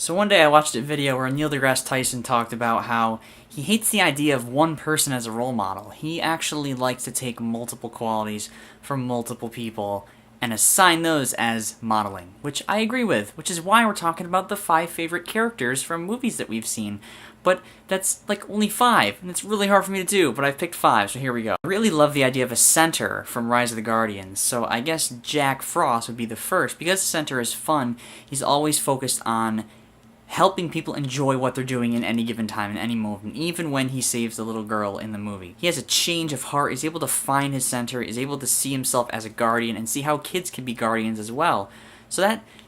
So one day I watched a video where Neil deGrasse Tyson talked about how he hates the idea of one person as a role model. He actually likes to take multiple qualities from multiple people and assign those as modeling, which I agree with, which is why we're talking about the 5 favorite characters from movies that we've seen. But that's like only 5, and it's really hard for me to do, but I've picked 5, so here we go. I really love the idea of a center from Rise of the Guardians, so I guess Jack Frost would be the first. Because the center is fun, he's always focused on helping people enjoy what they're doing in any given time, in any moment, even when he saves the little girl in the movie. He has a change of heart, he's able to find his center, he's able to see himself as a guardian, and see how kids can be guardians as well. So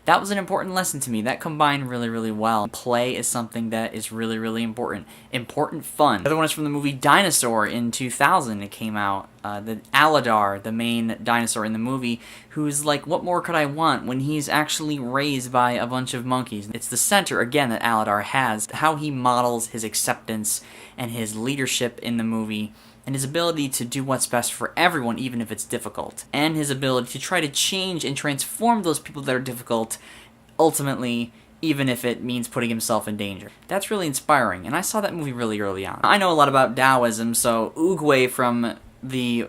that was an important lesson to me. That combined really, really well. Play is something that is really, really important. Important fun. The other one is from the movie Dinosaur in 2000. It came out. The Aladar, the main dinosaur in the movie, who's like, what more could I want when he's actually raised by a bunch of monkeys? It's the center, again, that Aladar has. How he models his acceptance and his leadership in the movie, and his ability to do what's best for everyone, even if it's difficult. And his ability to try to change and transform those people that are difficult, ultimately, even if it means putting himself in danger. That's really inspiring, and I saw that movie really early on. I know a lot about Taoism, so Oogway from the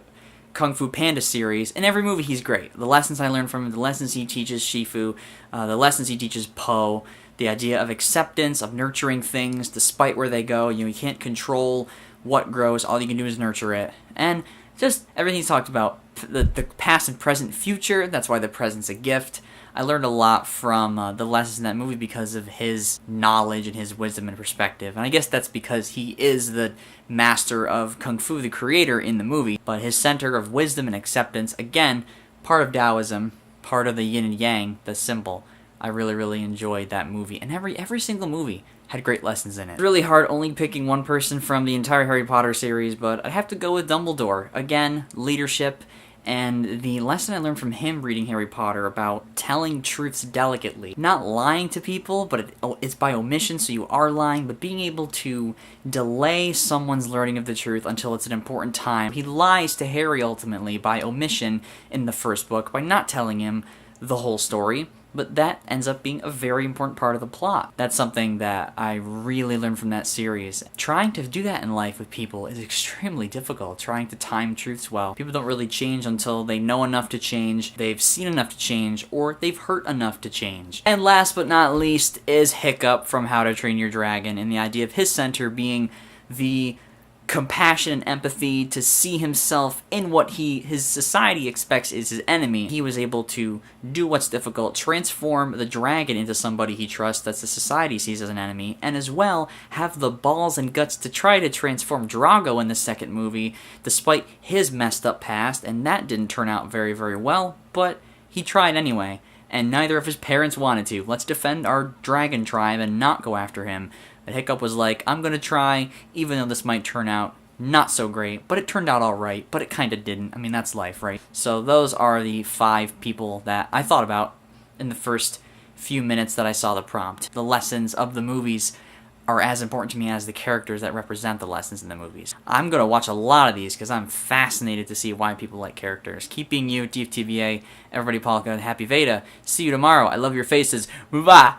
Kung Fu Panda series, in every movie he's great. The lessons I learned from him, the lessons he teaches Shifu, the lessons he teaches Po, the idea of acceptance, of nurturing things despite where they go. You can't control what grows, all you can do is nurture it. And just everything he's talked about, the past and present future, that's why the present's a gift. I learned a lot from the lessons in that movie because of his knowledge and his wisdom and perspective. And I guess that's because he is the master of Kung Fu, the creator in the movie. But his center of wisdom and acceptance, again, part of Taoism, part of the yin and yang, the symbol. I really, really enjoyed that movie. And every single movie had great lessons in it. It's really hard only picking one person from the entire Harry Potter series, but I'd have to go with Dumbledore. Again, leadership, and the lesson I learned from him reading Harry Potter about telling truths delicately. Not lying to people, but it's by omission, so you are lying, but being able to delay someone's learning of the truth until it's an important time. He lies to Harry ultimately by omission in the first book, by not telling him the whole story. But that ends up being a very important part of the plot. That's something that I really learned from that series. Trying to do that in life with people is extremely difficult, trying to time truths well. People don't really change until they know enough to change, they've seen enough to change, or they've hurt enough to change. And last but not least is Hiccup from How to Train Your Dragon, and the idea of his center being the compassion and empathy to see himself in what his society expects is his enemy. He was able to do what's difficult, transform the dragon into somebody he trusts that the society sees as an enemy, and as well have the balls and guts to try to transform Drago in the second movie, despite his messed up past, and that didn't turn out very, very well, but he tried anyway. And neither of his parents wanted to. Let's defend our dragon tribe and not go after him. But Hiccup was like, I'm gonna try, even though this might turn out not so great, but it turned out alright, but it kinda didn't. I mean, that's life, right? So those are the 5 people that I thought about in the first few minutes that I saw the prompt. The lessons of the movies are as important to me as the characters that represent the lessons in the movies. I'm gonna watch a lot of these because I'm fascinated to see why people like characters. Keep being you, DFTVA, everybody Palka, and happy VEDA. See you tomorrow. I love your faces. Bye.